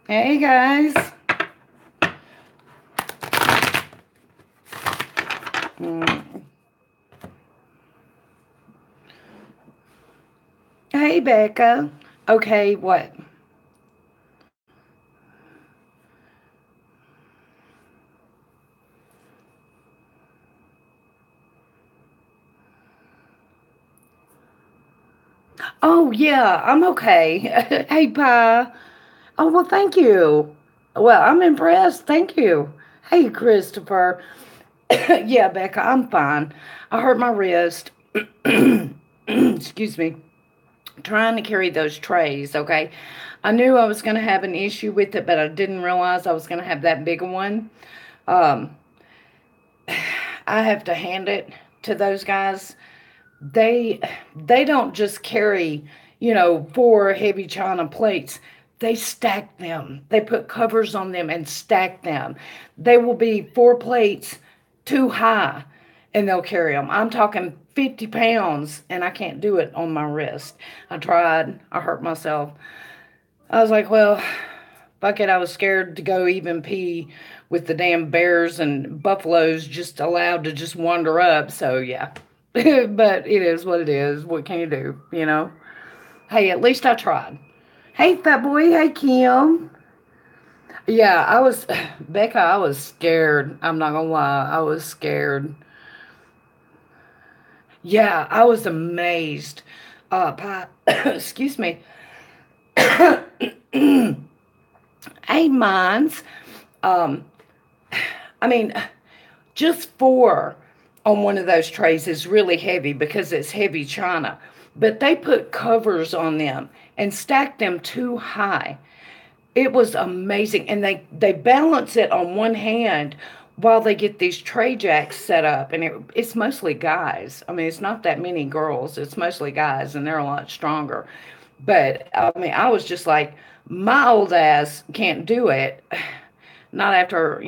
Hey guys. Mm. Hey Becca. Okay, what? Oh yeah, I'm okay. Hey Pa. Oh well, thank you. Well, I'm impressed. Thank you. Hey Christopher. Yeah, Becca, I'm fine. I hurt my wrist. Excuse me. Trying to carry those trays, okay? I knew I was going to have an issue with it, but I didn't realize I was going to have that big one. Um, I have to hand it to those guys. They don't just carry, four heavy china plates. They stack them. They put covers on them and stack them. They will be four plates too high and they'll carry them. I'm talking 50 pounds and I can't do it on my wrist. I tried. I hurt myself. I was like, well, fuck it. I was scared to go even pee with the damn bears and buffaloes just allowed to just wander up. So, yeah. But it is what it is. What can you do, Hey, at least I tried. Hey, fat boy. Hey, Kim. Yeah, Becca, I was scared. I'm not gonna lie. I was scared. Yeah, I was amazed. Excuse me. Hey, mines. Um, I mean, just four on one of those trays is really heavy because it's heavy china. But they put covers on them and stacked them too high. It was amazing. And they balance it on one hand while they get these tray jacks set up. And it's mostly guys. I mean, it's not that many girls, it's mostly guys, and they're a lot stronger. But I mean, I was just like, my old ass can't do it. Not after,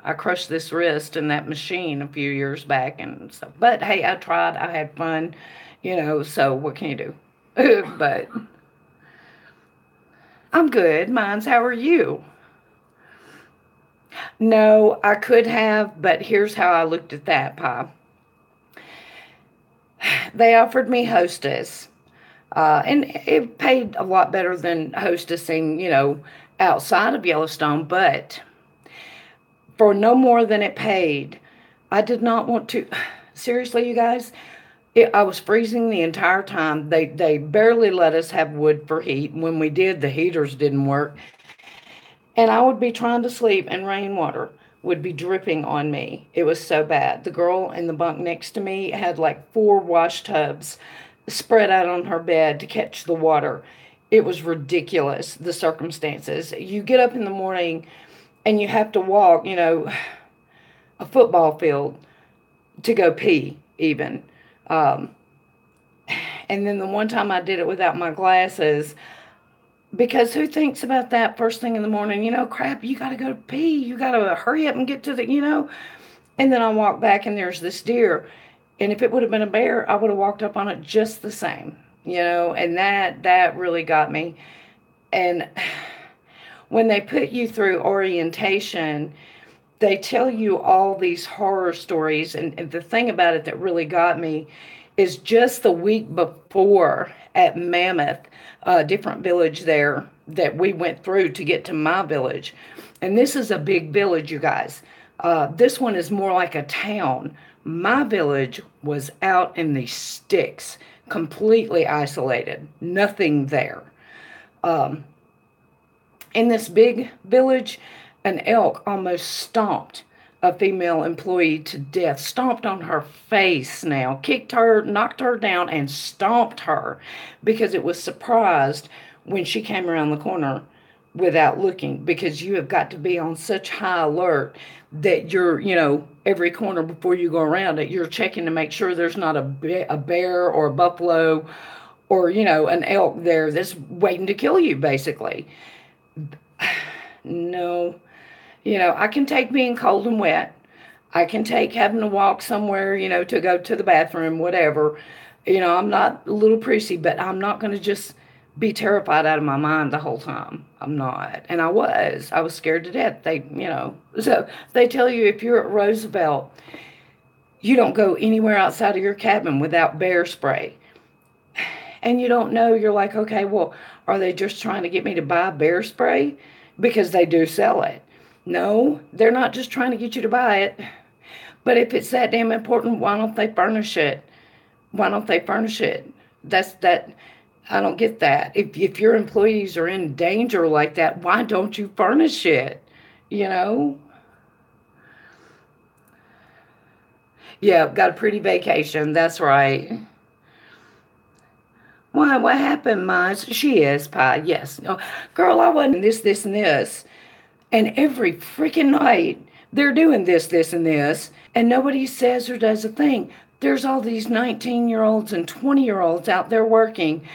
I crushed this wrist in that machine a few years back and stuff. But hey, I tried. I had fun, so what can you do? But I'm good. Mine's, how are you? No, I could have, but here's how I looked at that, Pa. They offered me hostess, and it paid a lot better than hostessing, outside of Yellowstone, but for no more than it paid, I did not want to. Seriously, you guys, I was freezing the entire time. They barely let us have wood for heat. When we did, the heaters didn't work. And I would be trying to sleep and rainwater would be dripping on me. It was so bad. The girl in the bunk next to me had like four wash tubs spread out on her bed to catch the water. It was ridiculous, the circumstances. You get up in the morning and you have to walk, a football field to go pee, even. Um, and then the one time I did it without my glasses, because who thinks about that first thing in the morning? Crap, you got to go pee. You got to hurry up and get to the. And then I walk back and there's this deer. And if it would have been a bear, I would have walked up on it just the same, and that really got me. And when they put you through orientation, they tell you all these horror stories. And the thing about it that really got me is just the week before at Mammoth, a different village there that we went through to get to my village. And this is a big village, you guys. This one is more like a town. My village was out in the sticks, completely isolated, nothing there. Um, in this big village, an elk almost stomped a female employee to death, stomped on her face now, kicked her, knocked her down, and stomped her because it was surprised when she came around the corner without looking, because you have got to be on such high alert that you're, every corner before you go around it, you're checking to make sure there's not a bear or a buffalo or, an elk there that's waiting to kill you, basically. No, I can take being cold and wet. I can take having to walk somewhere, to go to the bathroom, whatever. I'm not a little prissy, but I'm not going to just be terrified out of my mind the whole time. I'm not. And I was. I was scared to death. So they tell you if you're at Roosevelt, you don't go anywhere outside of your cabin without bear spray. And you don't know, you're like, okay, well, are they just trying to get me to buy bear spray? Because they do sell it. No, they're not just trying to get you to buy it. But if it's that damn important, why don't they furnish it? Why don't they furnish it? That. I don't get that. If your employees are in danger like that, why don't you furnish it? You know? Yeah, got a pretty vacation. That's right. Why? What happened, Miles? She is, Pie. Yes. No, girl, I wasn't this, and this. And every freaking night, they're doing this, and this. And nobody says or does a thing. There's all these 19-year-olds and 20-year-olds out there working.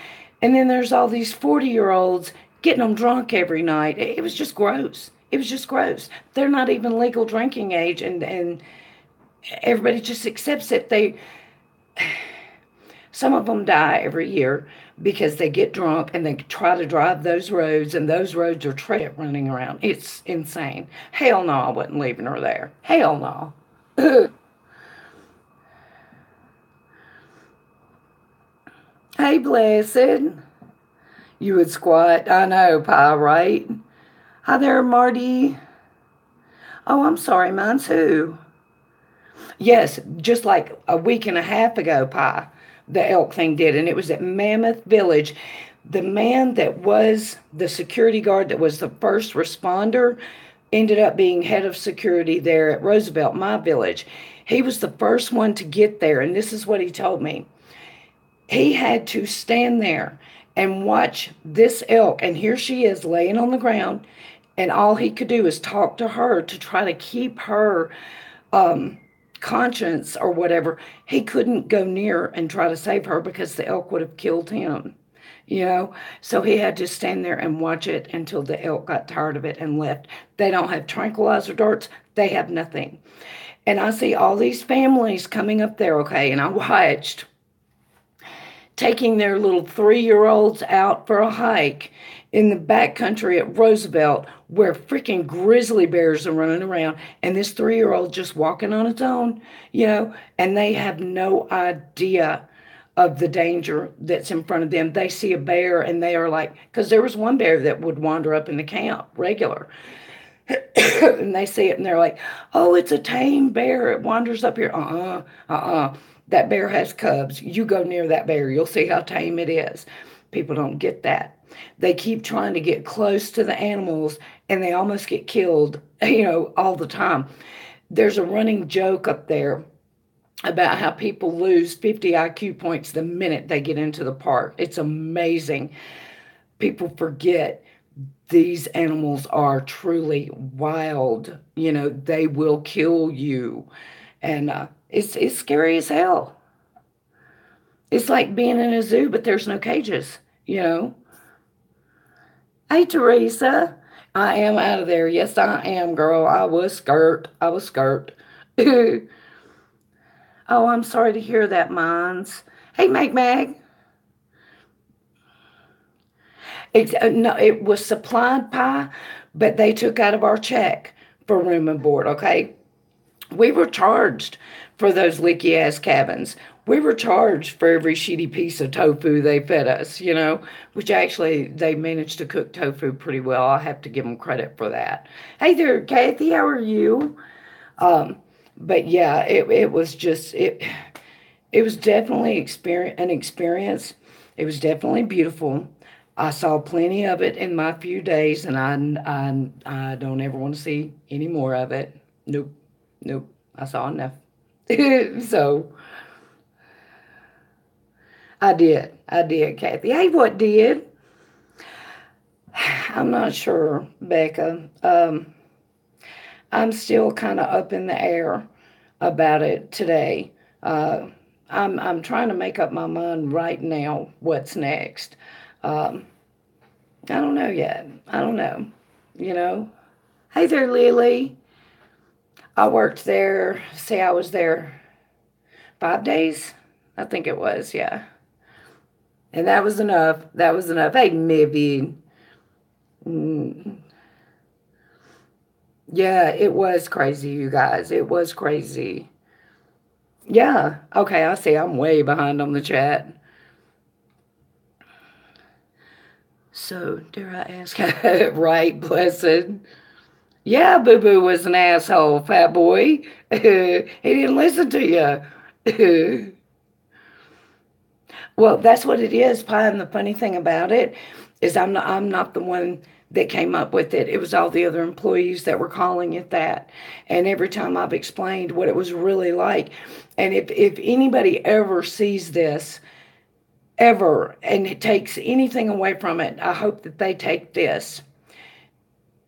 And then there's all these 40-year-olds getting them drunk every night. It was just gross. It was just gross. They're not even legal drinking age, and everybody just accepts it. Some of them die every year because they get drunk and they try to drive those roads, and those roads are running around. It's insane. Hell no, I wasn't leaving her there. Hell no. Hey, Blessed. You would squat. I know, Pie, right? Hi there, Marty. Oh, I'm sorry, mine's who? Yes, just like a week and a half ago, Pie, the elk thing did, and it was at Mammoth Village. The man that was the security guard that was the first responder ended up being head of security there at Roosevelt, my village. He was the first one to get there, and this is what he told me. He had to stand there and watch this elk, and here she is laying on the ground, and all he could do is talk to her to try to keep her conscience or whatever. He couldn't go near and try to save her because the elk would have killed him, you know. So he had to stand there and watch it until the elk got tired of it and left. They don't have tranquilizer darts. They have nothing. And I see all these families coming up there, okay, and I watched taking their little 3-year-olds out for a hike in the back country at Roosevelt where freaking grizzly bears are running around, and this 3-year-old just walking on its own, you know, and they have no idea of the danger that's in front of them. They see a bear and they are like, because there was one bear that would wander up in the camp regular. And they see it and they're like, oh, it's a tame bear. It wanders up here. That bear has cubs. You go near that bear. You'll see how tame it is. People don't get that. They keep trying to get close to the animals and they almost get killed, you know, all the time. There's a running joke up there about how people lose 50 IQ points the minute they get into the park. It's amazing. People forget these animals are truly wild. You know, they will kill you. And it's scary as hell. It's like being in a zoo, but there's no cages, you know. Hey, Teresa. I am out of there. Yes, I am, girl. I was skirt. I was skirt. Oh, I'm sorry to hear that, Mines. Hey, Mag. No, it was supplied pie, but they took out of our check for room and board, okay? We were charged for those leaky ass cabins. We were charged for every shitty piece of tofu they fed us, you know, which actually they managed to cook tofu pretty well. I have to give them credit for that. Hey there, Kathy, how are you? But yeah, it was just it was definitely an experience. It was definitely beautiful. I saw plenty of it in my few days, and I don't ever want to see any more of it. Nope, nope. I saw enough. So I did, Kathy. Hey, what did? I'm not sure, Becca. I'm still kind of up in the air about it today. Uh, I'm trying to make up my mind right now what's next. Um, I don't know yet. I don't know. You know. Hey there, Lily. I worked there. See, I was there 5 days. I think it was. Yeah. And that was enough. That was enough. Hey, maybe. Yeah, it was crazy, you guys. It was crazy. Yeah. Okay, I see. I'm way behind on the chat. So, dare I ask? Right, blessed. Yeah, Boo Boo was an asshole, fat boy. He didn't listen to you. Well, that's what it is, Pi. And the funny thing about it is I'm not the one that came up with it. It was all the other employees that were calling it that. And every time I've explained what it was really like, and if anybody ever sees this, ever, and it takes anything away from it, I hope that they take this.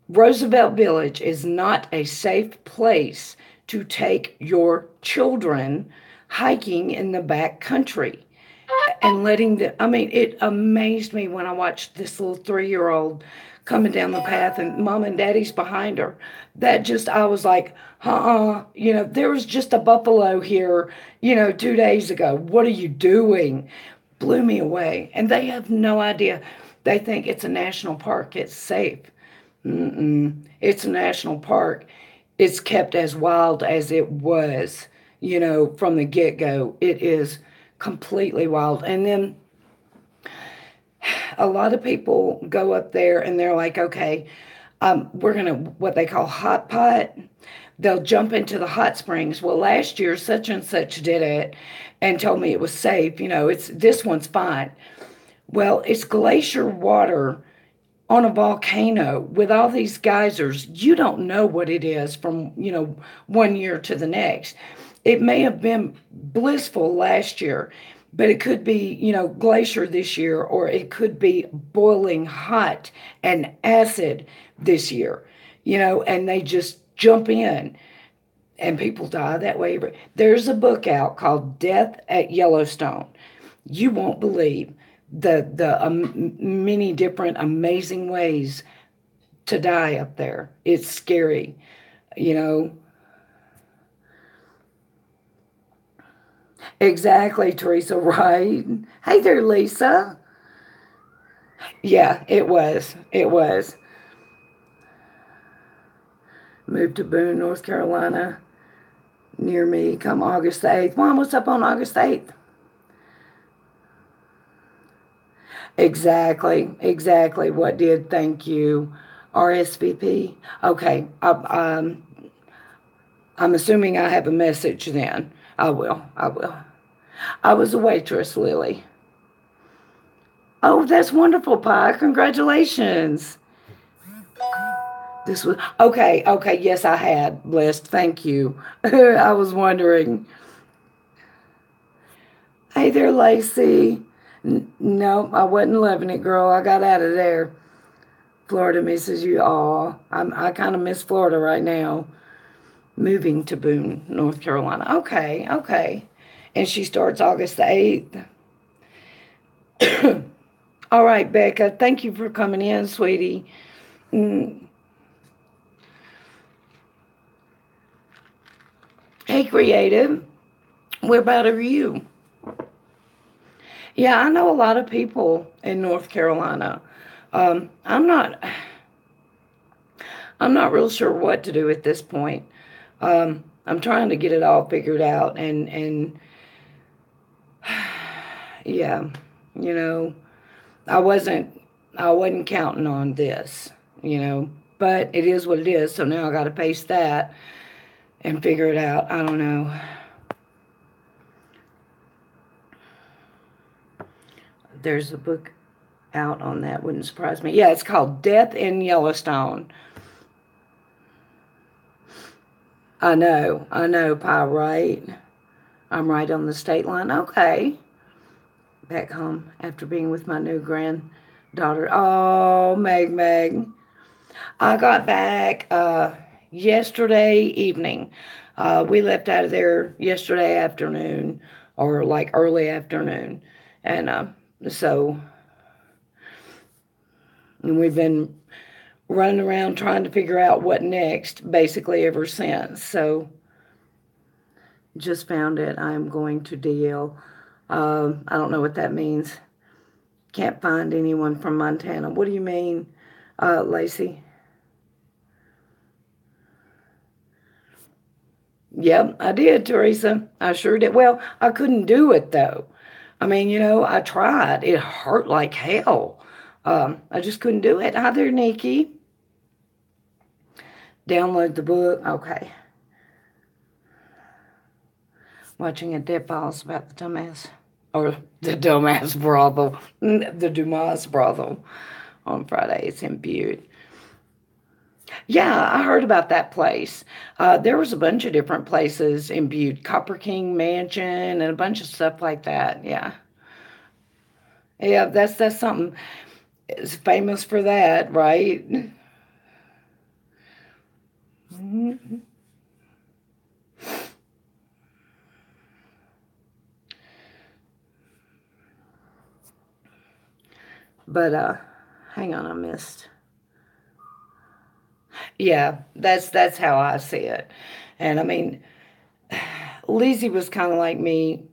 Roosevelt Village is not a safe place to take your children hiking in the back country and letting the, I mean, it amazed me when I watched this little 3-year-old coming down the path and mom and daddy's behind her. That just, I was like, there was just a buffalo here, 2 days ago. What are you doing? Blew me away. And they have no idea. They think it's a national park, it's safe. Mm-mm. It's a national park. It's kept as wild as it was, from the get go. It is completely wild. And then a lot of people go up there and they're like, okay, we're going to what they call hot pot. They'll jump into the hot springs. Well, last year, such and such did it and told me it was safe. It's this one's fine. Well, it's glacier water on a volcano with all these geysers. You don't know what it is from, one year to the next. It may have been blissful last year, but it could be, glacier this year, or it could be boiling hot and acid this year, and they just jump in and people die that way. There's a book out called Death at Yellowstone. You won't believe the many different amazing ways to die up there. It's scary, you know. Exactly, Teresa, right? Hey there, Lisa. Yeah, it was. It was. Moved to Boone, North Carolina, near me, come August the 8th. Mom, what's up on August the 8th? Exactly. What did? Thank you. RSVP. Okay. I'm assuming I have a message then. I will. I will. I was a waitress, Lily. Oh, that's wonderful, Pi. Congratulations. This was okay. Okay. Yes, I had. Blessed. Thank you. I was wondering. Hey there, Lacey. No, I wasn't loving it, girl. I got out of there. Florida misses you all. I kind of miss Florida right now. Moving to Boone, North Carolina. Okay, okay. And she starts August the 8th. All right, Becca, thank you for coming in, sweetie. Mm. Hey, Creative, where about are you? Yeah, I know a lot of people in North Carolina. Um, I'm not, I'm not real sure what to do at this point. I'm trying to get it all figured out, and yeah, you know, I wasn't I wasn't counting on this, but it is what it is. So now I got to pace that and figure it out. I don't know. There's a book out on that. Wouldn't surprise me. Yeah, it's called Death in Yellowstone. I know, Pi, right? I'm right on the state line. Okay. Back home after being with my new granddaughter. Oh, Meg. I got back yesterday evening. We left out of there yesterday afternoon, or like early afternoon. And so and we've been running around trying to figure out what next basically ever since. So just found it. I'm going to DL. I don't know what that means. Can't find anyone from Montana. What do you mean, Lacey? Yep, I did, Teresa. I sure did. Well, I couldn't do it though. I mean, I tried. It hurt like hell. I just couldn't do it. Hi there, Nikki. Download the book. Okay. Watching a Dead Files about the dumbass. Or the dumbass brothel. The Dumas brothel on Friday. It's in Butte. Yeah, I heard about that place. There was a bunch of different places in Butte, Copper King Mansion, and a bunch of stuff like that. Yeah, yeah, that's something. It's famous for that, right? Mhm. But hang on, I missed. Yeah, that's how I see it. And I mean, Lizzie was kind of like me.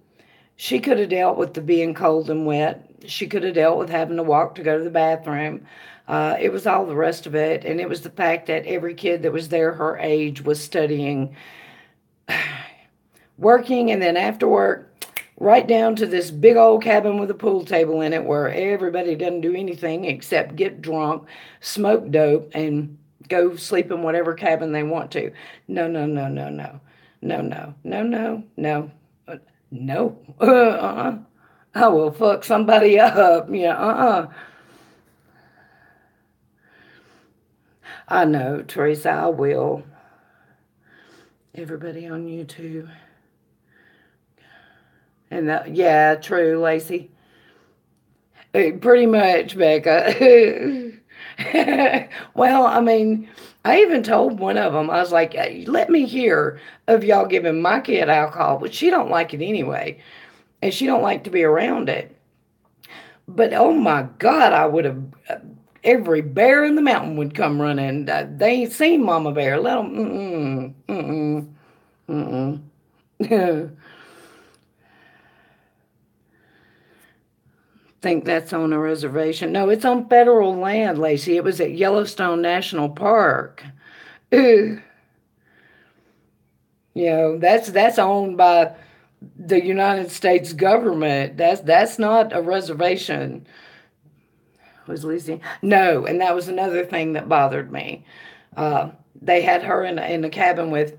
She could have dealt with the being cold and wet. She could have dealt with having to walk to go to the bathroom. It was all the rest of it. And it was the fact that every kid that was there her age was studying, working, and then after work, right down to this big old cabin with a pool table in it where everybody doesn't do anything except get drunk, smoke dope, and go sleep in whatever cabin they want to. No, no, no, no, no. No, no, no, no, no. No. I will fuck somebody up. Yeah, I know, Teresa, I will. Everybody on YouTube. And yeah, true, Lacey. Pretty much, Becca. Well, I mean, I even told one of them, I was like, "Hey, let me hear of y'all giving my kid alcohol," but she don't like it anyway, and she don't like to be around it. But oh my God, I would have. Every bear in the mountain would come running. They ain't seen Mama Bear. Let them. Mm-mm. Mm-mm. Mm-mm. Think that's on a reservation. No, it's on federal land, Lacey. It was at Yellowstone National Park. You know, that's owned by the United States government. That's not a reservation. Was Lizzie? No, and that was another thing that bothered me. They had her in a cabin with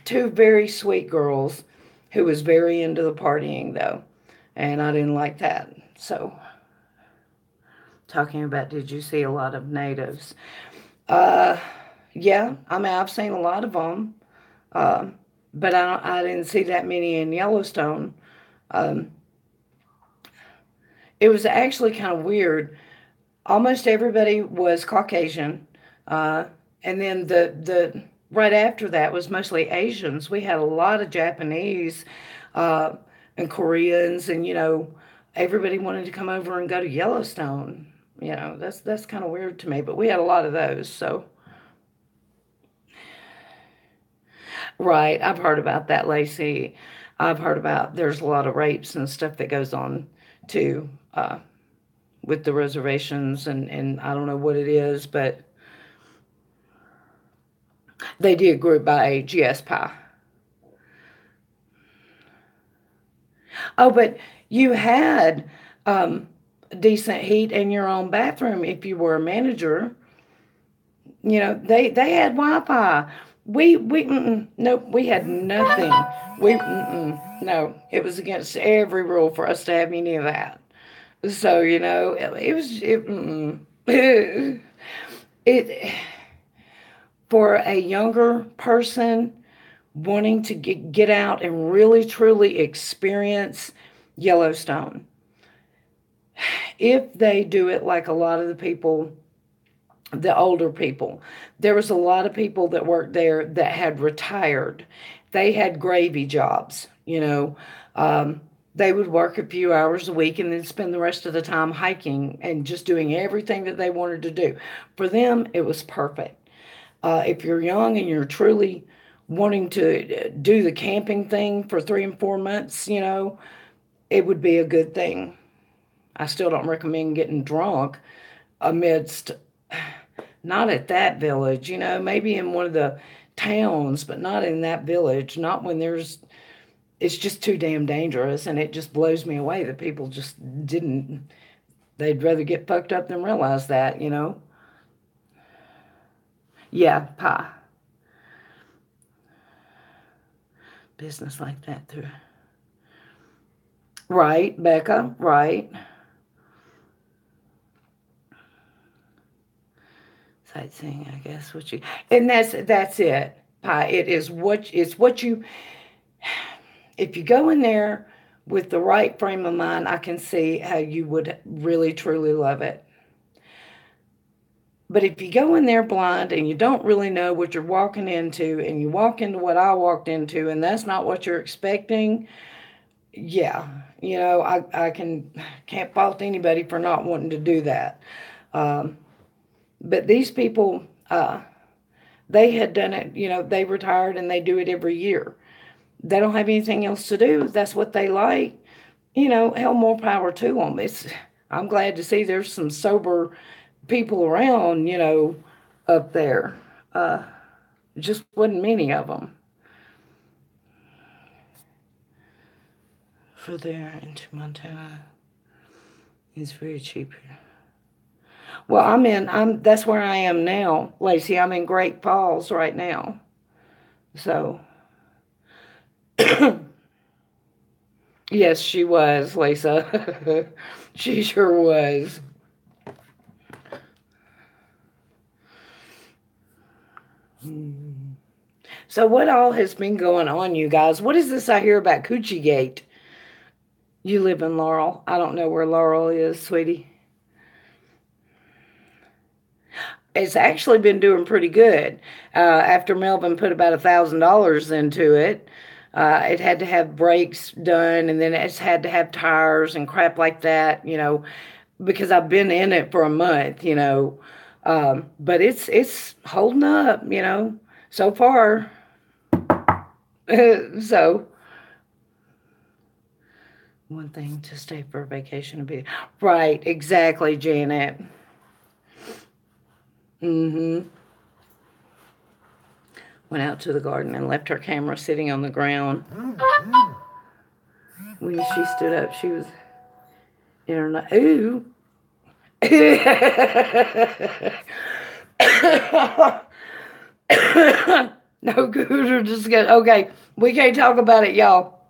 two very sweet girls who was very into the partying though, and I didn't like that. So, talking about, did you see a lot of natives? Uh, yeah, I mean I've seen a lot of them, um, but I didn't see that many in Yellowstone. Um, it was actually kind of weird. Almost everybody was Caucasian, uh, and then the right after that was mostly Asians. We had a lot of Japanese uh, and Koreans, and everybody wanted to come over and go to Yellowstone. That's kind of weird to me, but we had a lot of those. So right, I've heard about that, Lacey. I've heard about there's a lot of rapes and stuff that goes on too. With the reservations, and I don't know what it is, but they did group by age. Yes, Pie. Oh, but you had um, decent heat in your own bathroom if you were a manager. They had Wi-Fi. Nope, we had nothing. No, it was against every rule for us to have any of that. So it was it for a younger person wanting to get out and really truly experience Yellowstone. If they do it like a lot of the people, the older people, there was a lot of people that worked there that had retired. They had gravy jobs, they would work a few hours a week and then spend the rest of the time hiking and just doing everything that they wanted to do. For them, it was perfect. If you're young and you're truly wanting to do the camping thing for 3 and 4 months, it would be a good thing. I still don't recommend getting drunk amidst, not at that village, maybe in one of the towns, but not in that village, not when it's just too damn dangerous. And it just blows me away that people just didn't, they'd rather get fucked up than realize that. Yeah, pie. Business like that through. Right, Becca, right. Sightseeing, I guess, and that's it. Pie. It's what you, if you go in there with the right frame of mind, I can see how you would really truly love it. But if you go in there blind and you don't really know what you're walking into, and you walk into what I walked into, and that's not what you're expecting, yeah, I can't fault anybody for not wanting to do that. Um, but these people, they had done it. They retired and they do it every year. They don't have anything else to do. That's what they like. Hell, more power to them. I'm glad to see there's some sober people around, up there. Just wasn't many of them. For there into Montana is very cheap here. Well, that's where I am now, Lacey. I'm in Great Falls right now. So, yes, she was, Lisa. She sure was. So what all has been going on, you guys? What is this I hear about Coochie Gate? You live in Laurel. I don't know where Laurel is, sweetie. It's actually been doing pretty good. After Melvin put about $1,000 into it, it had to have brakes done, and then it's had to have tires and crap like that, because I've been in it for a month. But it's holding up, so far. So one thing to stay for a vacation would be right, exactly, Janet. Mm-hmm. Went out to the garden and left her camera sitting on the ground. When she stood up, she was in her night. Ooh. No good or disgust. Okay, we can't talk about it, y'all.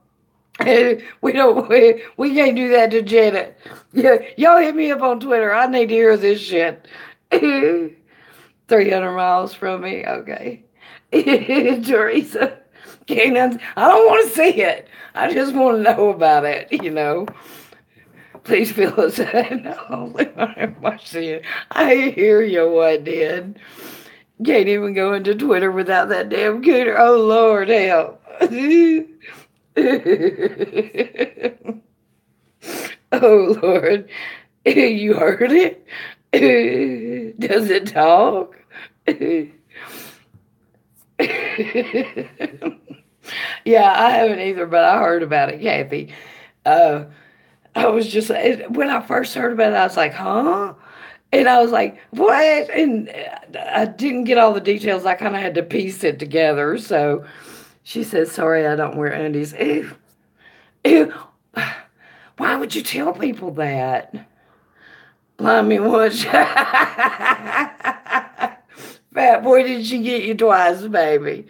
We can't do that to Janet. Yeah, y'all hit me up on Twitter. I need to hear this shit. 300 miles from me. Okay. Teresa. Canaan's. I don't want to see it. I just want to know about it. Please fill us in. I hear you, what did. Can't even go into Twitter without that damn cooter. Oh, Lord, help. Oh, Lord. You heard it? Does it talk? Yeah, I haven't either, but I heard about it, Kathy. Uh, I was just, when I first heard about it, I was like, huh? And I was like, what? And I didn't get all the details. I kind of had to piece it together. So she says, sorry, I don't wear undies. Ew. Ew. Why would you tell people that? Blimey, what? Fat boy, did she get you twice, baby?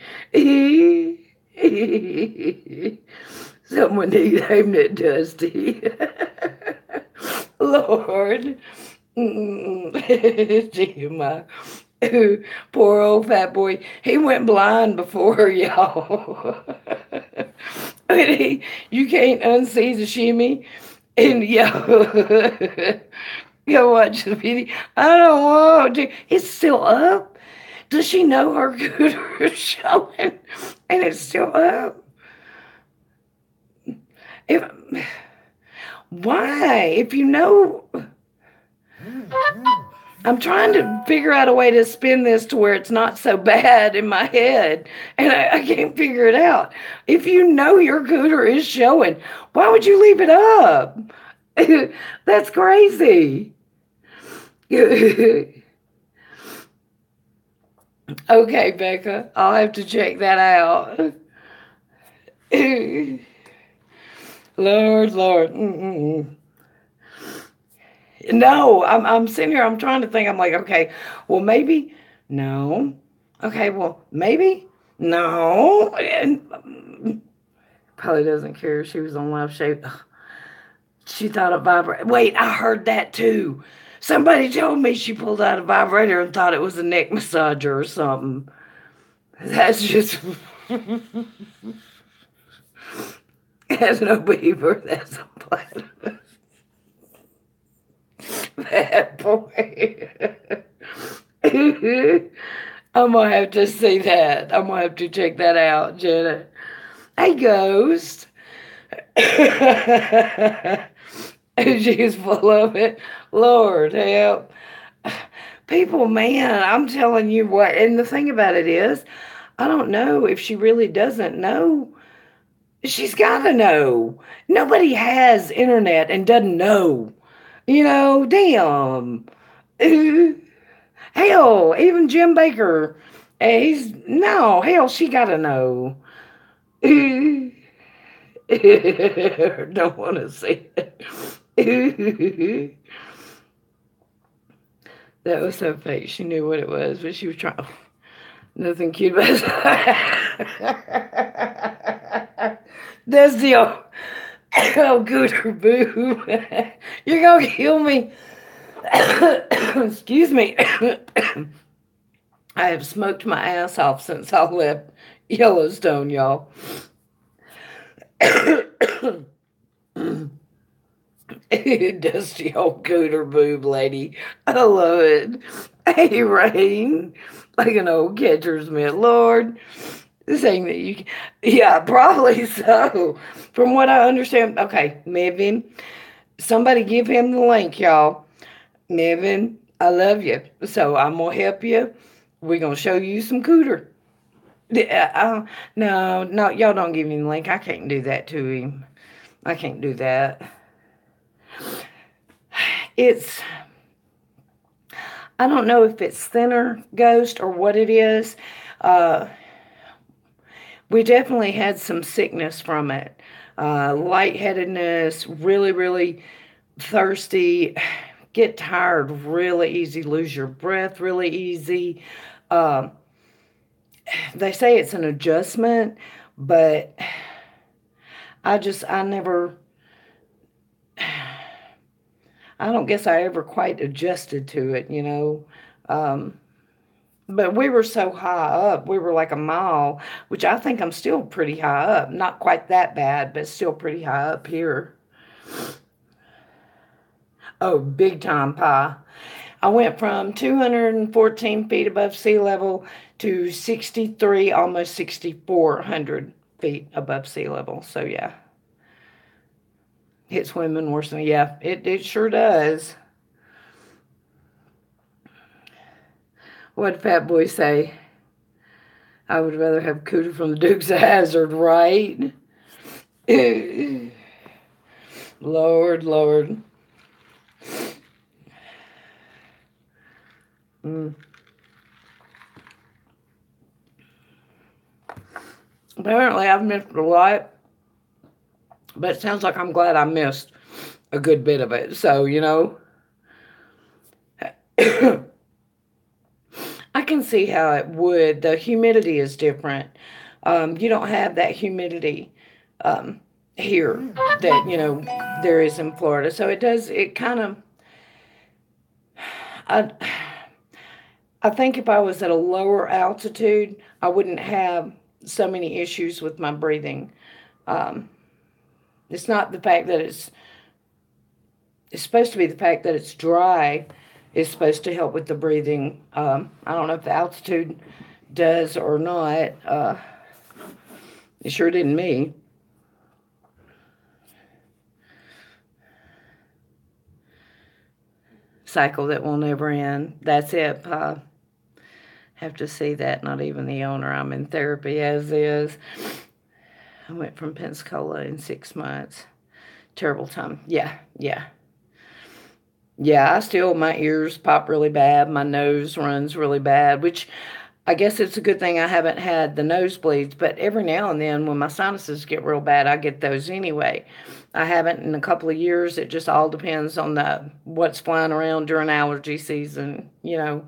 Someone named it Dusty. Lord. Gee, my poor old fat boy. He went blind before, y'all. You can't unsee the shimmy. And go watch the video. I don't want to. It's still up. Does she know her cooter is showing? And it's still up. If, why? If you know. I'm trying to figure out a way to spin this to where it's not so bad in my head, and I can't figure it out. If you know your cooter is showing, why would you leave it up? That's crazy. Okay, Becca, I'll have to check that out. Lord, Lord. Mm-mm. No, I'm sitting here. I'm trying to think. I'm like, okay, well, maybe no. Okay, well, maybe no. And probably doesn't care. She was on live shape. She thought it vibrated. Wait, I heard that too. Somebody told me she pulled out a vibrator and thought it was a neck massager or something. That's just that's no beaver. That's a platypus. Bad boy. I'm gonna have to see that. I'm gonna have to check that out, Jenna. Hey, Ghost. She's full of it. Lord help. People, man, I'm telling you what. And the thing about it is, I don't know if she really doesn't know. She's got to know. Nobody has internet and doesn't know. Damn. Hell, even Jim Baker. He's no hell. She got to know. Don't want to see it. That was so fake. She knew what it was, but she was trying. Nothing cute about it. That's the old. Oh, gooder boo. You're going to kill me. Excuse me. I have smoked my ass off since I left Yellowstone, y'all. Dusty old cooter boob lady. I love it. Hey, Rain. Like an old catcher's mitt. Lord, saying that you can. Yeah, probably so. From what I understand. Okay, Mevin. Somebody give him the link, y'all. Mevin, I love you. So I'm going to help you. We're going to show you some cooter. No, y'all don't give him the link. I can't do that to him. I can't do that. I don't know if it's thinner Ghost or what it is. We definitely had some sickness from it. Lightheadedness, really, really thirsty, get tired really easy, lose your breath really easy. They say it's an adjustment, but I never, I don't guess I ever quite adjusted to it. But we were so high up. We were like a mile, which I think I'm still pretty high up. Not quite that bad, but still pretty high up here. Oh, big time pie. I went from 214 feet above sea level to 63, almost 6,400 feet above sea level. So, yeah. Hits women worse than, yeah, it sure does. What did Fat Boy say? I would rather have Cooter from the Dukes of Hazzard, right? Lord, Lord. Mm. Apparently, I've missed a lot, but it sounds like I'm glad I missed a good bit of it. So, I can see how it would. The humidity is different. You don't have that humidity here that, there is in Florida. So it kind of, I think if I was at a lower altitude, I wouldn't have so many issues with my breathing. It's not the fact that it's supposed to be the fact that it's dry is supposed to help with the breathing. I don't know if the altitude does or not. It sure didn't me. Cycle that will never end. That's it. Have to see that. Not even the owner. I'm in therapy as is. I went from Pensacola in 6 months Terrible time. Yeah, yeah. Yeah, I still, my ears pop really bad. My nose runs really bad, which I guess it's a good thing I haven't had the nosebleeds, but every now and then when my sinuses get real bad, I get those anyway. I haven't in a couple of years. It just all depends on the what's flying around during allergy season, you know.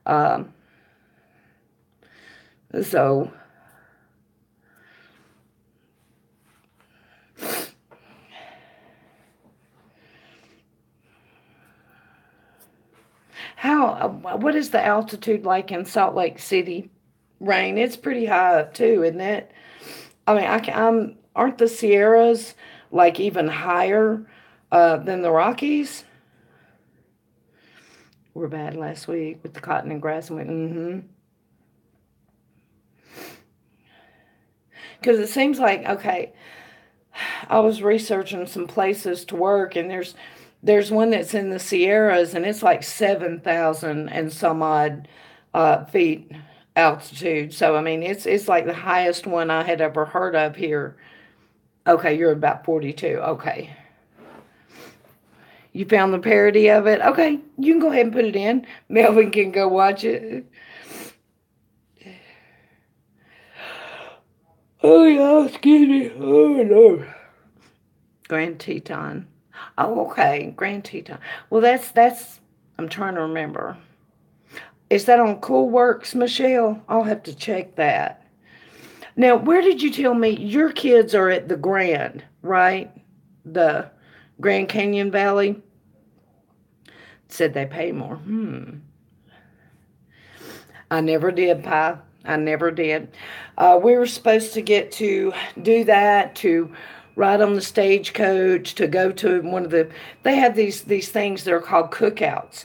Um, so how what is the altitude like in Salt Lake City? Rain, it's pretty high up too, isn't it? I mean, aren't the Sierras like even higher than the Rockies? Were bad last week with the cotton and grass and went, mm-hmm. Because it seems like, okay, I was researching some places to work, and there's one that's in the Sierras, and it's like 7,000 and some odd feet altitude. So I mean, it's like the highest one I had ever heard of here. Okay, you're about 42. Okay, you found the parody of it. Okay, you can go ahead and put it in. Melvin can go watch it. Oh yeah, excuse me. Oh no. Grand Teton. Oh, okay, Grand Teton. Well, that's. I'm trying to remember. Is that on Cool Works, Michelle? I'll have to check that. Now, where did you tell me your kids are at the Grand, right? The Grand Canyon Valley? Said they pay more. I never did, Pie. I never did. We were supposed to get to do that, to ride on the stagecoach, to go to one of the. They have these things that are called cookouts,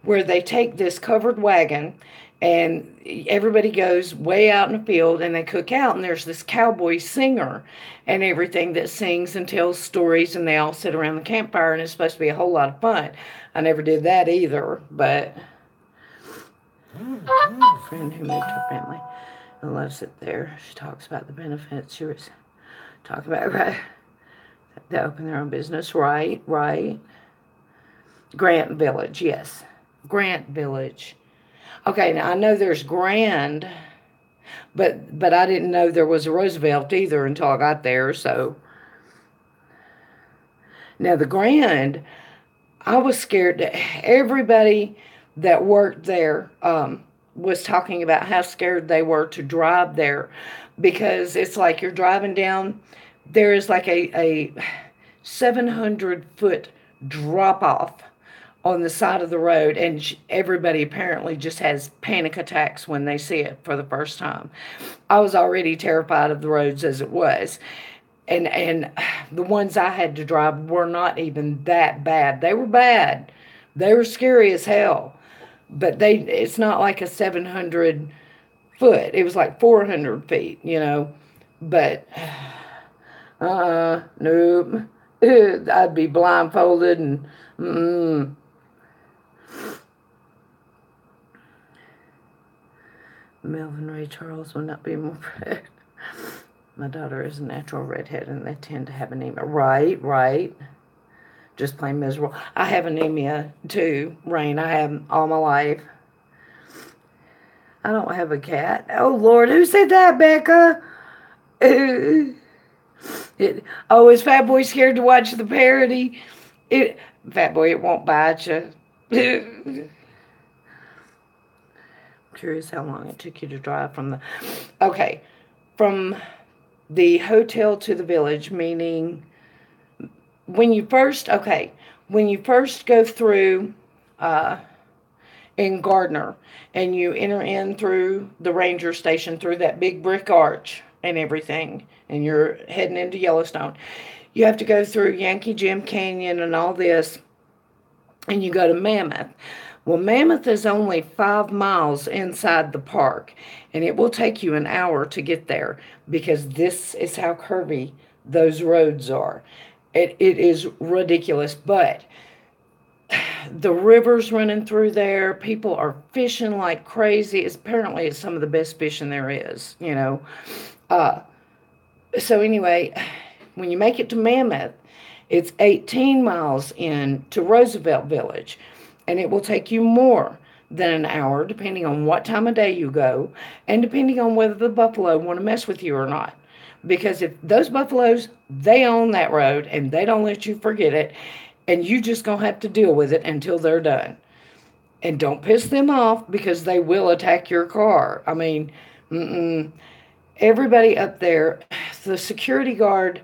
where they take this covered wagon, and everybody goes way out in the field and they cook out, and there's this cowboy singer and everything that sings and tells stories, and they all sit around the campfire, and it's supposed to be a whole lot of fun. I never did that either, but a friend who moved her family and loves it there. She talks about the benefits. She was talking about, right, they open their own business. Right, right. Grant Village, yes. Grant Village. Okay, now I know there's Grand, but I didn't know there was a Roosevelt either until I got there. So now the Grand, I was scared. Everybody that worked there was talking about how scared they were to drive there, because it's like you're driving down. There is like a 700-foot drop off on the side of the road, and everybody apparently just has panic attacks when they see it for the first time. I was already terrified of the roads as it was, and the ones I had to drive were not even that bad. They were bad. They were scary as hell, but it's not like a 700 foot. It was like 400 feet, but nope. I'd be blindfolded and Melvin Ray Charles would not be more proud. My daughter is a natural redhead, and they tend to have anemia. Right, right. Just plain miserable. I have anemia too, Rain. I have all my life. I don't have a cat. Oh Lord, who said that, Becca? Is Fat Boy scared to watch the parody? Fat Boy, it won't bite you. Curious how long it took you to drive from the hotel to the village, meaning when you first go through in Gardner, and you enter in through the ranger station, through that big brick arch and everything, and you're heading into Yellowstone, you have to go through Yankee Jim Canyon and all this, and you go to Mammoth. Well, Mammoth is only 5 miles inside the park, and it will take you an hour to get there, because this is how curvy those roads are. It is ridiculous, but the river's running through there. People are fishing like crazy. Apparently, it's some of the best fishing there is, So anyway, when you make it to Mammoth, It's 18 miles in to Roosevelt Village, and it will take you more than an hour, depending on what time of day you go, and depending on whether the buffalo want to mess with you or not. Because if those buffaloes, they own that road and they don't let you forget it, and you just gonna have to deal with it until they're done. And don't piss them off because they will attack your car. I mean, everybody up there, the security guard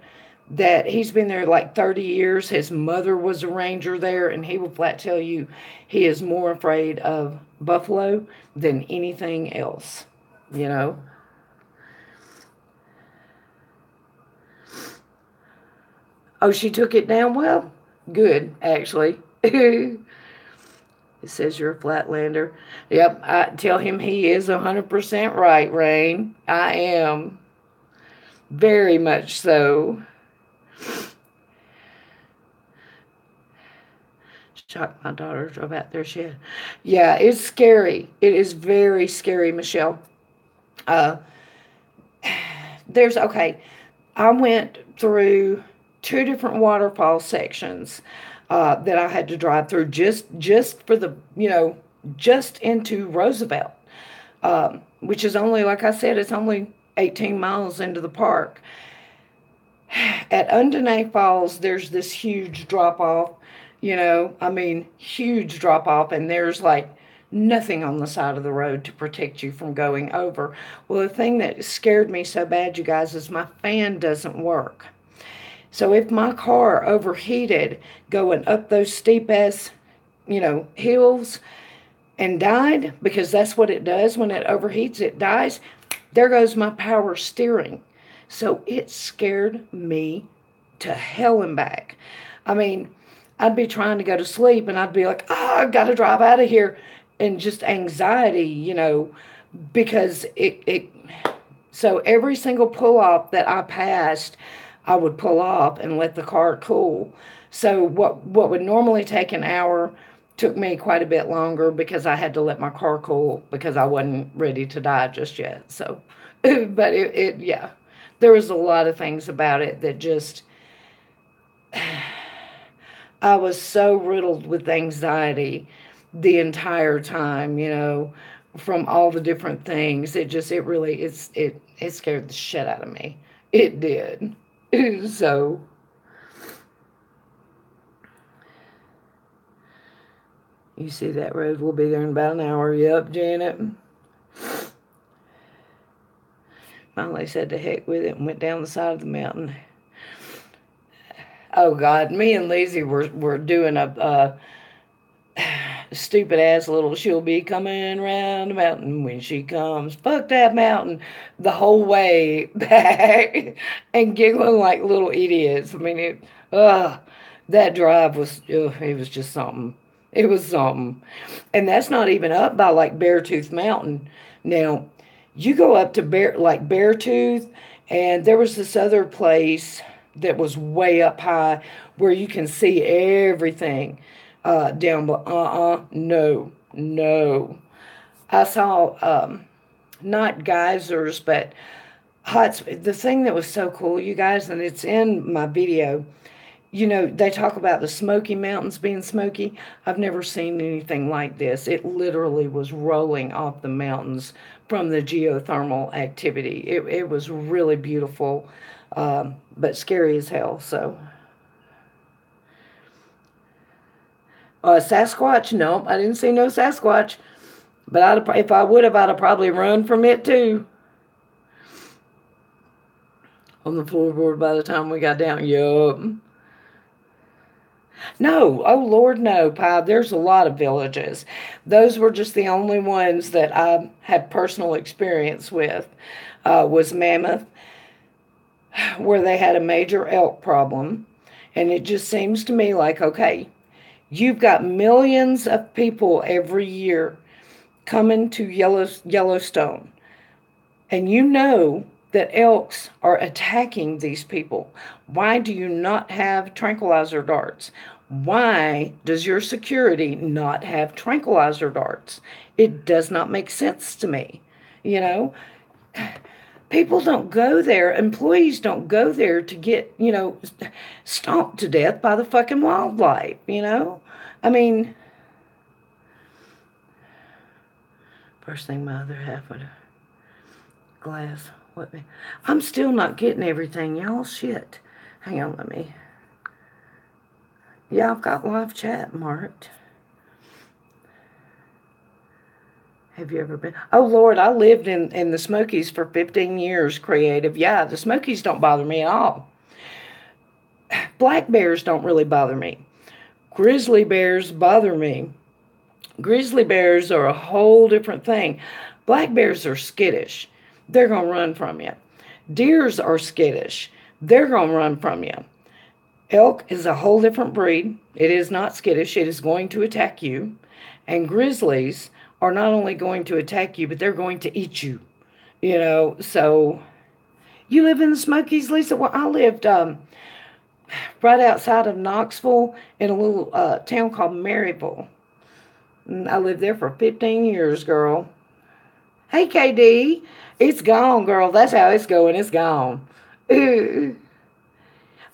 that he's been there like 30 years, his mother was a ranger there, and he will flat tell you he is more afraid of buffalo than anything else, you know. Oh, she took it down well? Good, actually. It says you're a flatlander. Yep, I tell him he is 100% right, Rain. I am. Very much so. Shocked my daughter drove out their shed. Yeah, it's scary. It is very scary, Michelle. Uh, okay, I went through two different waterfall sections that I had to drive through just for the, just into Roosevelt, which is only, like I said, it's only 18 miles into the park. At Undine Falls, there's this huge drop off, huge drop off, and there's like nothing on the side of the road to protect you from going over. Well, the thing that scared me so bad, you guys, is my fan doesn't work. So if my car overheated going up those steep ass, hills and died, because that's what it does when it overheats, it dies, there goes my power steering. So it scared me to hell and back. I mean, I'd be trying to go to sleep and I'd be like, I've got to drive out of here. And just anxiety, because so every single pull off that I passed, I would pull off and let the car cool. So what would normally take an hour took me quite a bit longer because I had to let my car cool because I wasn't ready to die just yet. So, but yeah, there was a lot of things about it that just, I was so riddled with anxiety the entire time, from all the different things. It scared the shit out of me. It did. So, you see that road? We'll be there in about an hour. Yep, Janet. Finally said to heck with it and went down the side of the mountain. Oh, God. Me and Lizzie were doing a stupid ass little she'll be coming around the mountain when she comes. Fuck that mountain the whole way back and giggling like little idiots. I mean, that drive was, it was just something. It was something. And that's not even up by like Beartooth Mountain. Now, you go up to Beartooth, and there was this other place that was way up high where you can see everything down below. No. I saw not geysers, but the thing that was so cool, you guys, and it's in my video. They talk about the Smoky Mountains being smoky. I've never seen anything like this. It literally was rolling off the mountains from the geothermal activity. It was really beautiful, but scary as hell. So, Sasquatch? No, I didn't see no Sasquatch. But if I would have, I'd have probably run from it too. On the floorboard by the time we got down. Yup. No, oh Lord, no, Pi. There's a lot of villages. Those were just the only ones that I had personal experience with. Was Mammoth, where they had a major elk problem. And it just seems to me like, okay, you've got millions of people every year coming to Yellowstone. And that elks are attacking these people. Why do you not have tranquilizer darts? Why does your security not have tranquilizer darts? It does not make sense to me. People don't go there. Employees don't go there to get, stomped to death by the fucking wildlife, I mean, first thing my other half would glass. What? I'm still not getting everything, y'all. Shit. Hang on, let me. Yeah, I've got live chat marked. Have you ever been? Oh, Lord, I lived in the Smokies for 15 years, creative. Yeah, the Smokies don't bother me at all. Black bears don't really bother me. Grizzly bears bother me. Grizzly bears are a whole different thing. Black bears are skittish. They're going to run from you. Deers are skittish. They're going to run from you. Elk is a whole different breed. It is not skittish. It is going to attack you. And grizzlies are not only going to attack you, but they're going to eat you. So you live in the Smokies, Lisa? Well, I lived right outside of Knoxville in a little town called Maryville. I lived there for 15 years, girl. Hey, KD. It's gone, girl. That's how it's going. It's gone. Been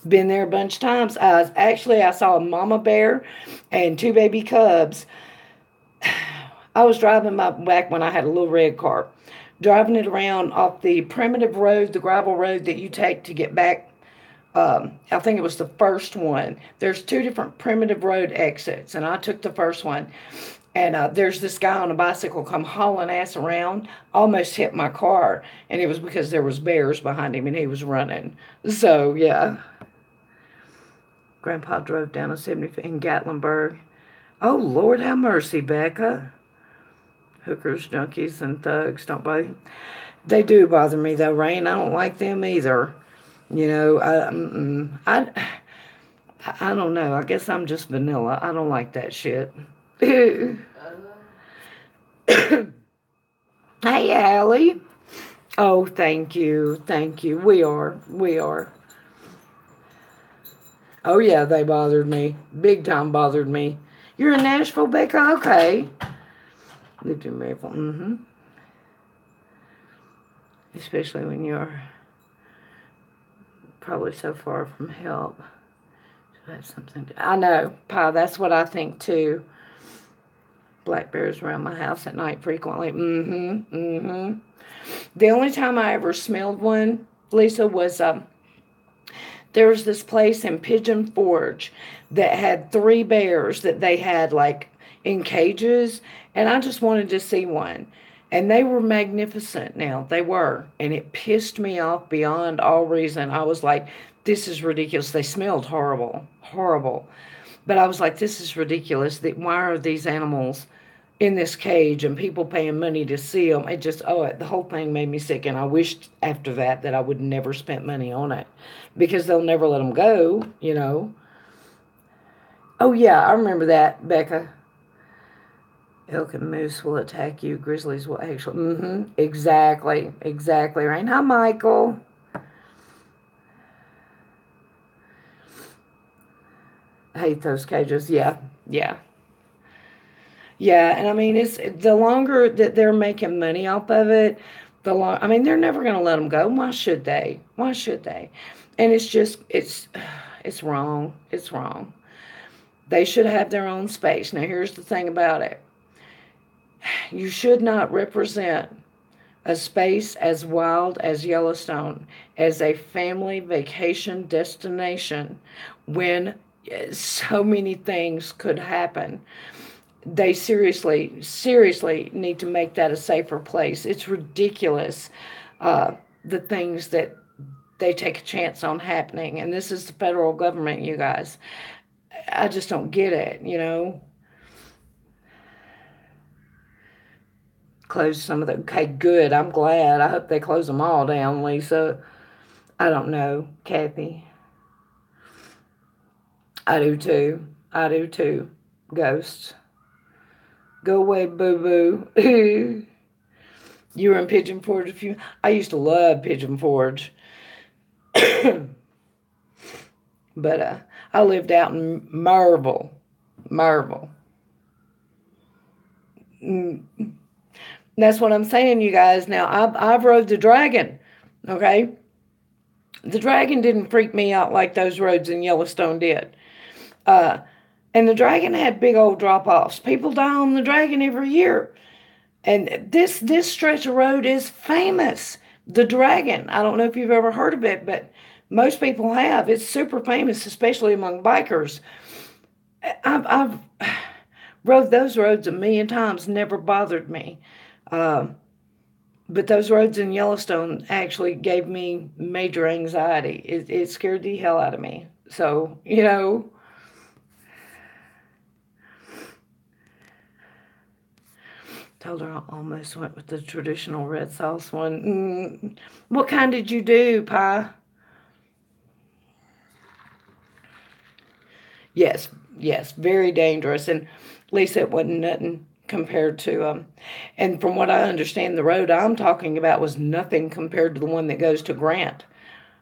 there a bunch of times. I saw a mama bear and 2 baby cubs. I was driving back when I had a little red car, driving it around off the primitive road, the gravel road that you take to get back. I think it was the first one. There's 2 different primitive road exits, and I took the first one. And there's this guy on a bicycle come hauling ass around, almost hit my car, and it was because there was bears behind him and he was running. So, yeah. Grandpa drove down a 70 in Gatlinburg. Oh, Lord have mercy, Becca. Hookers, junkies, and thugs don't bother. They do bother me, though, Rain. I don't like them either. I don't know. I guess I'm just vanilla. I don't like that shit. Hey, Allie. Oh, thank you. Thank you. We are. Oh, yeah, they bothered me. Big time bothered me. You're in Nashville, Becca? Okay. Lived in Maryville. Mm-hmm. Especially when you're probably so far from help. So that's something. I know, Pa, that's what I think, too. Black bears around my house at night frequently. The only time I ever smelled one, Lisa, was there was this place in Pigeon Forge that had 3 bears that they had like in cages, and I just wanted to see one. And they were magnificent now. They were. And it pissed me off beyond all reason. I was like, this is ridiculous. They smelled horrible. Horrible. But I was like, this is ridiculous. Why are these animals in this cage and people paying money to see them? It just, the whole thing made me sick. And I wished after that I would never spent money on it. Because they'll never let them go, Oh, yeah, I remember that, Becca. Elk and moose will attack you. Grizzlies will actually. Exactly. Right. Hi, Michael. I hate those cages. Yeah. And I mean, it's the longer that they're making money off of it, I mean, they're never going to let them go. Why should they? And it's just, it's wrong. It's wrong. They should have their own space. Now, here's the thing about it. You should not represent a space as wild as Yellowstone as a family vacation destination when so many things could happen. They seriously need to make that a safer place. It's ridiculous, the things that they take a chance on happening. And this is the federal government, you guys. I just don't get it, Close some of the. Okay, good. I'm glad. I hope they close them all down, Lisa. I don't know, Kathy. I do too. Ghosts. Go away, boo-boo. You were in Pigeon Forge I used to love Pigeon Forge. But I lived out in Maryville. That's what I'm saying, you guys. Now, I've rode the dragon. Okay? The Dragon didn't freak me out like those roads in Yellowstone did. Uh, and the Dragon had big old drop offs. People die on the Dragon every year. And this stretch of road is famous. The Dragon. I don't know if you've ever heard of it, but most people have. It's super famous, especially among bikers. I've rode those roads a million times, never bothered me. Um, but those roads in Yellowstone actually gave me major anxiety. It scared the hell out of me. So, told her I almost went with the traditional red sauce one. What kind did you do, Pie? Yes, yes, very dangerous. And at least it wasn't nothing compared to, and from what I understand, the road I'm talking about was nothing compared to the one that goes to Grant,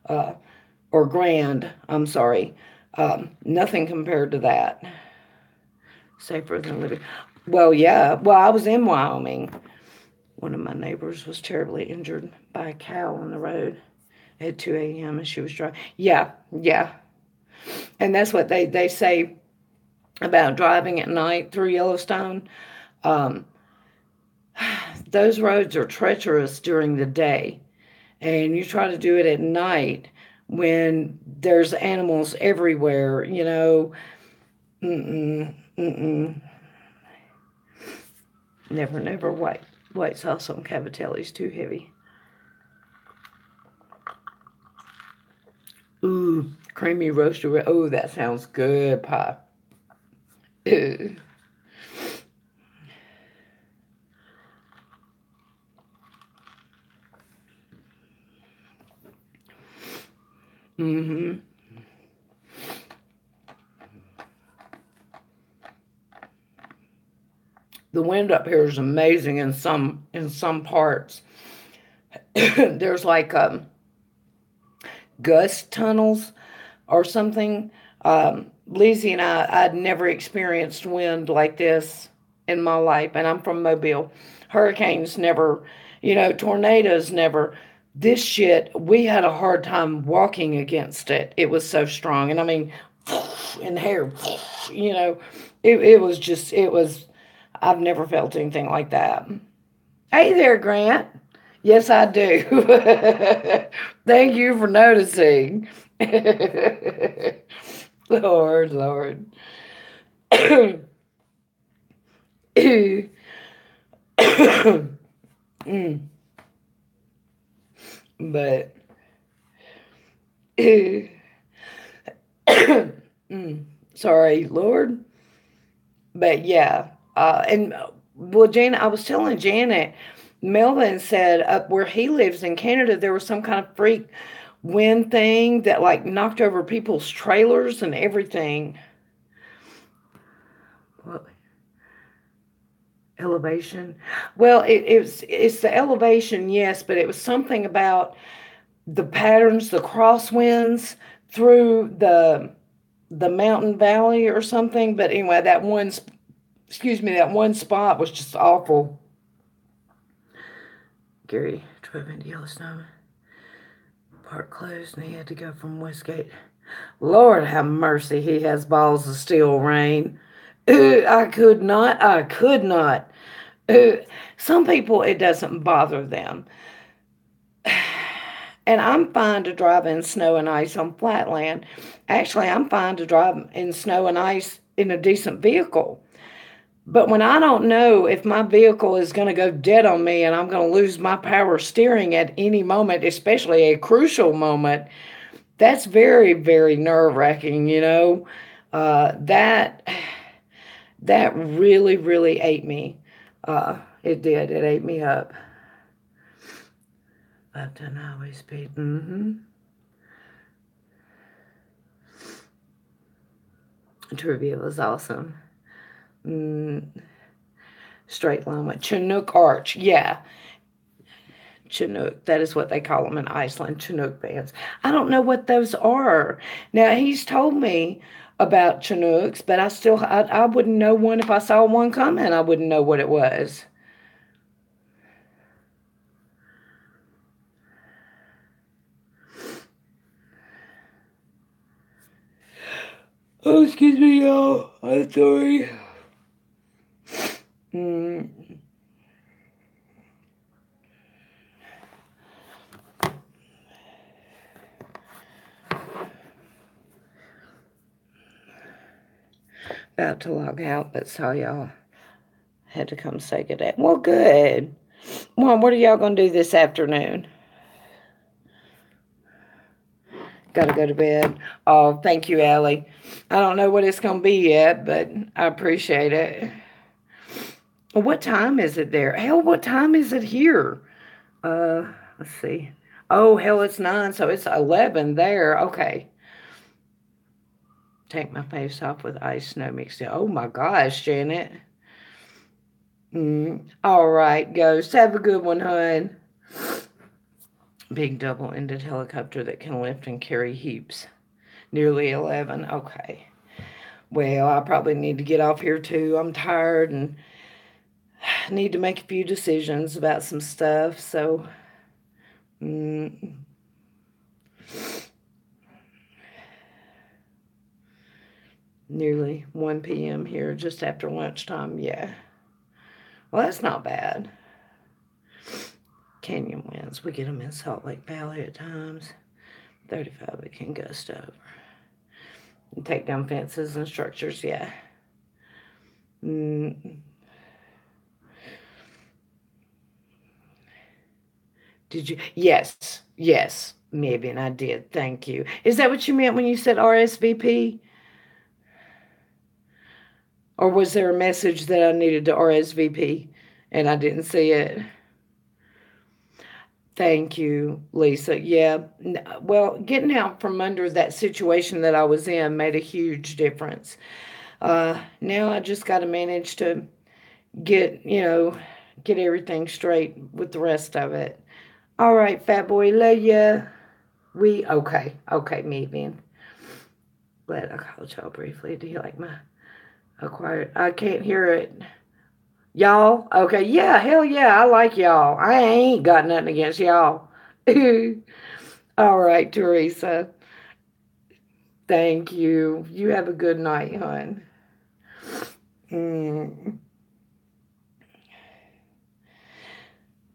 uh, or Grand, I'm sorry. Nothing compared to that. Safer than living. Well, yeah. Well, I was in Wyoming. One of my neighbors was terribly injured by a cow on the road at 2 a.m. and she was driving. Yeah, yeah. And that's what they say about driving at night through Yellowstone. Um, those roads are treacherous during the day, and you try to do it at night when there's animals everywhere. Mm-mm, mm-mm. Never, never white sauce on cavatelli's too heavy. Ooh, creamy roasted. Oh, that sounds good, Pie. Ooh. Mm-hmm. The wind up here is amazing in some parts. There's like gust tunnels or something. Lizzie and I'd never experienced wind like this in my life, and I'm from Mobile. Hurricanes never, tornadoes never. This shit, we had a hard time walking against it. It was so strong, and I mean, in hair, you know, it was. I've never felt anything like that. Hey there, Grant. Yes, I do. Thank you for noticing. Lord, Lord. Mm, but sorry, Lord. But yeah, and well, Janet, I was telling Janet, Melvin said up where he lives in Canada, there was some kind of freak wind thing that like knocked over people's trailers and everything. What elevation? Well, it's the elevation, yes, but it was something about the patterns, the crosswinds through the mountain valley or something. But anyway, that one spot was just awful. Gary drove into Yellowstone. Park closed, and he had to go from Westgate. Lord have mercy, he has balls of steel, Rain. I could not. I could not. Uh, some people, it doesn't bother them. And I'm fine to drive in snow and ice on flatland. Actually, I'm fine to drive in snow and ice in a decent vehicle. But when I don't know if my vehicle is going to go dead on me and I'm going to lose my power steering at any moment, especially a crucial moment, that's very, very nerve wracking, that really, really ate me. It did. It ate me up. 5 ton highway speed. Mm-hmm. Trivia was awesome. Mm, straight line with Chinook Arch. Yeah, Chinook. That is what they call them in Iceland, Chinook bands. I don't know what those are. Now, he's told me about Chinooks, but I wouldn't know one if I saw one coming. I wouldn't know what it was. Oh, excuse me, y'all. I'm sorry. About to log out, but saw y'all had to come say good day. Well, good. Mom, what are y'all going to do this afternoon? Got to go to bed. Oh, thank you, Allie. I don't know what it's going to be yet, but I appreciate it. What time is it there? Hell, what time is it here? Let's see. Oh, hell, it's 9, so it's 11 there. Okay. Take my face off with ice snow mixed in. Oh, my gosh, Janet. All right, Ghost. Have a good one, hon. Big double-ended helicopter that can lift and carry heaps. Nearly 11. Okay. Well, I probably need to get off here, too. I'm tired and need to make a few decisions about some stuff, so... Nearly 1 p.m. here, just after lunchtime. Yeah. Well, that's not bad. Canyon winds. We get them in Salt Lake Valley at times. 35 it can gust over. And take down fences and structures, yeah. Did you? Yes. Yes. Maybe, and I did. Thank you. Is that what you meant when you said RSVP? Or was there a message that I needed to RSVP and I didn't see it? Thank you, Lisa. Yeah. Well, getting out from under that situation that I was in made a huge difference. Now I just got to manage to get, get everything straight with the rest of it. All right, fat boy, love ya. Okay, maybe. But I called y'all briefly. Do you like my acquired? I can't hear it. Y'all? Okay, yeah, hell yeah, I like y'all. I ain't got nothing against y'all. All right, Teresa. Thank you. You have a good night, hon.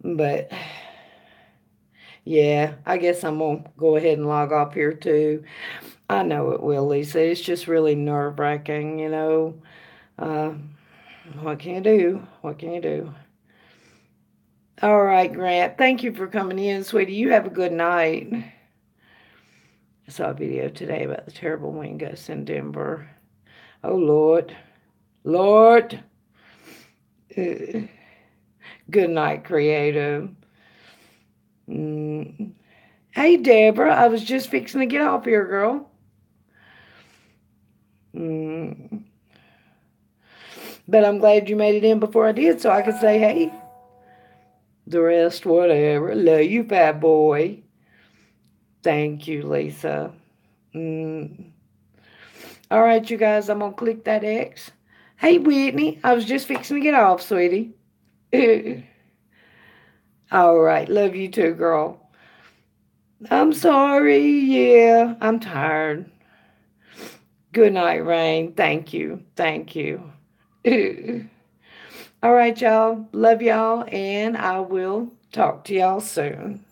But, yeah, I guess I'm going to go ahead and log off here, too. I know it will, Lisa. It's just really nerve-wracking, What can you do? What can you do? All right, Grant. Thank you for coming in, sweetie. You have a good night. I saw a video today about the terrible wind gusts in Denver. Oh, Lord. Lord. Good night, creative. Hey, Deborah. I was just fixing to get off here, girl. But I'm glad you made it in before I did so I could say, hey. The rest, whatever. Love you, fat boy. Thank you, Lisa. All right, you guys, I'm going to click that X. Hey, Whitney, I was just fixing to get off, sweetie. All right, love you too, girl. I'm sorry. Yeah, I'm tired. Good night, Rain. Thank you. Thank you. All right, y'all. Love y'all, and I will talk to y'all soon.